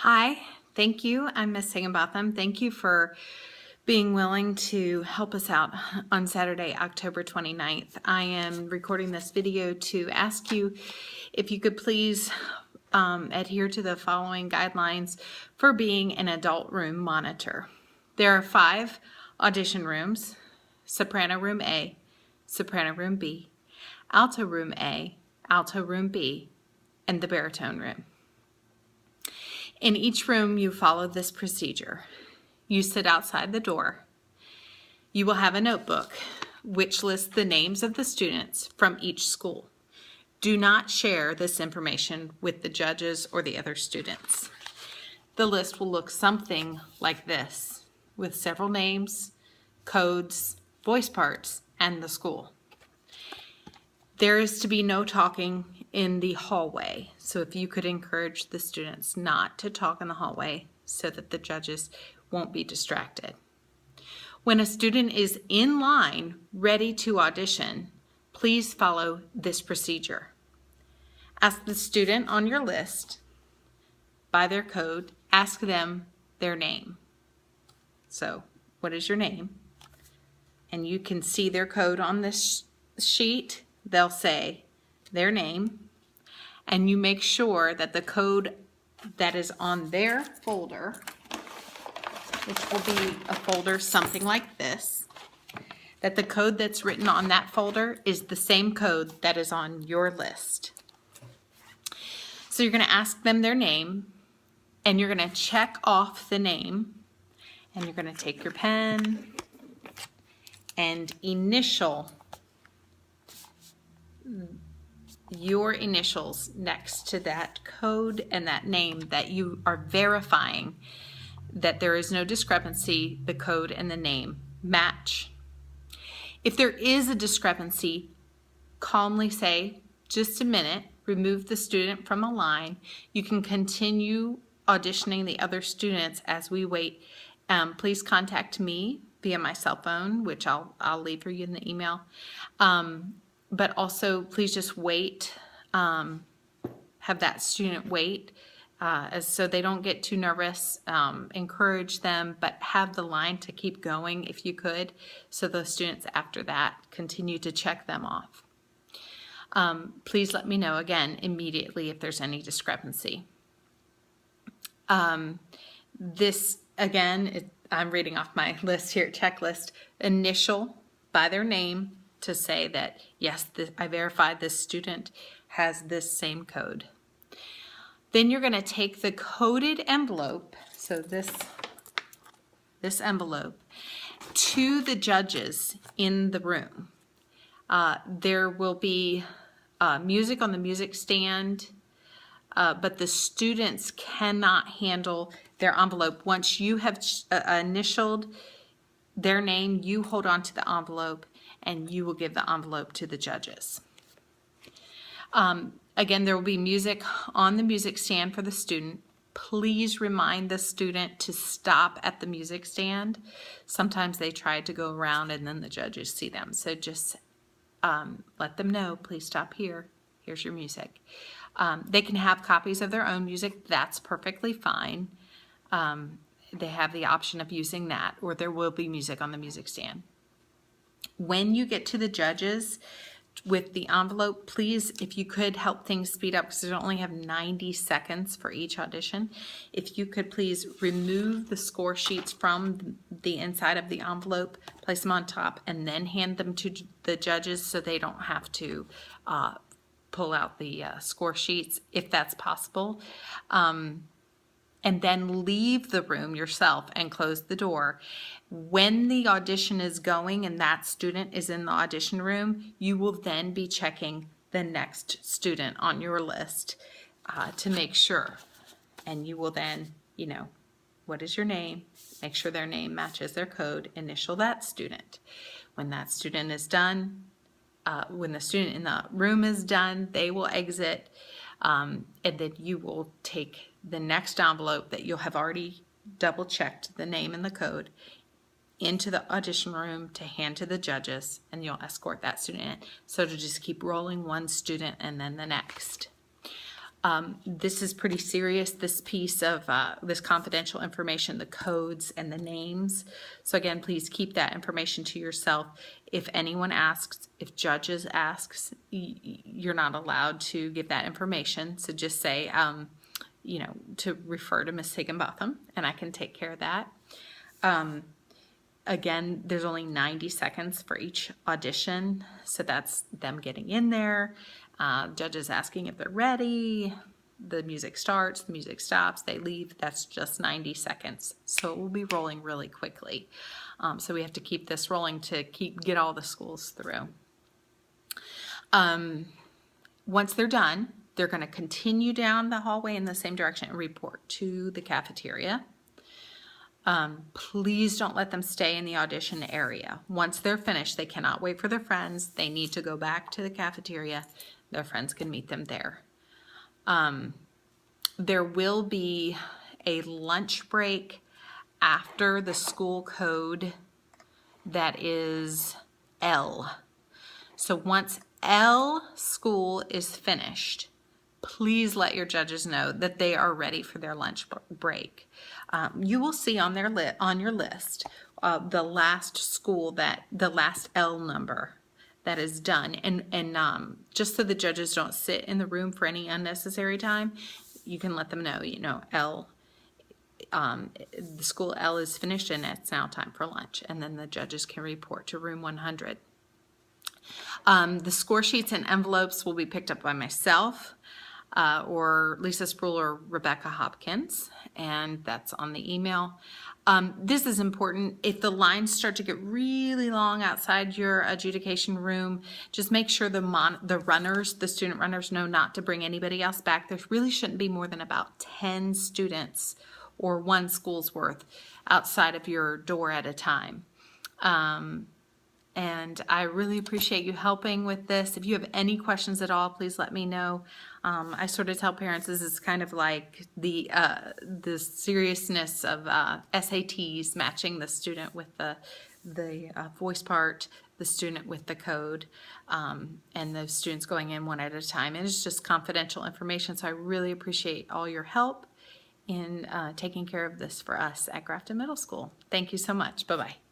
Hi, thank you. I'm Miss Higginbotham. Thank you for being willing to help us out on Saturday, October 29th. I am recording this video to ask you if you could please adhere to the following guidelines for being an adult room monitor. There are 5 audition rooms: soprano room A, soprano room B, alto room A, alto room B, and the baritone room. In each room, you follow this procedure. You sit outside the door. You will have a notebook which lists the names of the students from each school. Do not share this information with the judges or the other students. The list will look something like this, with several names, codes, voice parts, and the school. There is to be no talking in the hallway, so if you could encourage the students not to talk in the hallway so that the judges won't be distracted. When a student is in line ready to audition, please follow this procedure. Ask the student on your list by their code, ask them their name. So, what is your name? And you can see their code on this sheet. They'll say their name, and you make sure that the code that is on their folder, which will be a folder something like this, that the code that's written on that folder is the same code that is on your list. So you're going to ask them their name, and you're going to check off the name, and you're going to take your pen and initial your initials next to that code and that name that you are verifying that there is no discrepancy, the code and the name match. If there is a discrepancy, calmly say, just a minute, remove the student from a line. You can continue auditioning the other students as we wait. Please contact me via my cell phone, which I'll leave for you in the email. But also, please just wait, have that student wait so they don't get too nervous. Encourage them, but have the line to keep going if you could, so the students after that continue to check them off. Please let me know again immediately if there's any discrepancy. This, again, I'm reading off my list here, checklist, initial by their name, to say that, yes, I verified this student has this same code. Then you're going to take the coded envelope, so this envelope, to the judges in the room. There will be music on the music stand, but the students cannot handle their envelope. Once you have initialed their name, you hold on to the envelope, and you will give the envelope to the judges. Again, there will be music on the music stand for the student. Please remind the student to stop at the music stand. Sometimes they try to go around and then the judges see them. So just let them know, please stop here. Here's your music. They can have copies of their own music. That's perfectly fine. They have the option of using that, or there will be music on the music stand. When you get to the judges with the envelope, please, if you could help things speed up, because they only have 90 seconds for each audition, if you could please remove the score sheets from the inside of the envelope, place them on top, and then hand them to the judges so they don't have to pull out the score sheets, if that's possible. And then leave the room yourself and close the door. When the audition is going and that student is in the audition room, you will then be checking the next student on your list to make sure. And you will then, what is your name? Make sure their name matches their code. Initial that student. When that student is done, when the student in the room is done, they will exit. And then you will take the next envelope that you'll have already double checked the name and the code into the audition room to hand to the judges, and you'll escort that student in. So to just keep rolling one student and then the next. This is pretty serious, this piece of this confidential information, the codes and the names. So again, please keep that information to yourself. If anyone asks, if judges asks, you're not allowed to give that information. So just say, you know, to refer to Miss Higginbotham, and I can take care of that. Again, there's only 90 seconds for each audition, so that's them getting in there, judges asking if they're ready, the music starts, the music stops, they leave. That's just 90 seconds, so it will be rolling really quickly. So we have to keep this rolling to get all the schools through. Once they're done, they're going to continue down the hallway in the same direction and report to the cafeteria. Please don't let them stay in the audition area. Once they're finished, they cannot wait for their friends. They need to go back to the cafeteria. Their friends can meet them there. There will be a lunch break after the school code that is L. So once L school is finished, please let your judges know that they are ready for their lunch break. You will see on their on your list the last school the last L number that is done, and just so the judges don't sit in the room for any unnecessary time, you can let them know, you know, L. The school L is finished and it's now time for lunch, and then the judges can report to room 100. The score sheets and envelopes will be picked up by myself or Lisa Sproul or Rebecca Hopkins, and that's on the email. This is important. If the lines start to get really long outside your adjudication room, just make sure the student runners know not to bring anybody else back. There really shouldn't be more than about 10 students or one school's worth outside of your door at a time. And I really appreciate you helping with this. If you have any questions at all, please let me know. I sort of tell parents this is kind of like the seriousness of SATs, matching the student with the voice part, the student with the code, and the students going in one at a time. And it's just confidential information, so I really appreciate all your help in taking care of this for us at Grafton Middle School. Thank you so much. Bye-bye.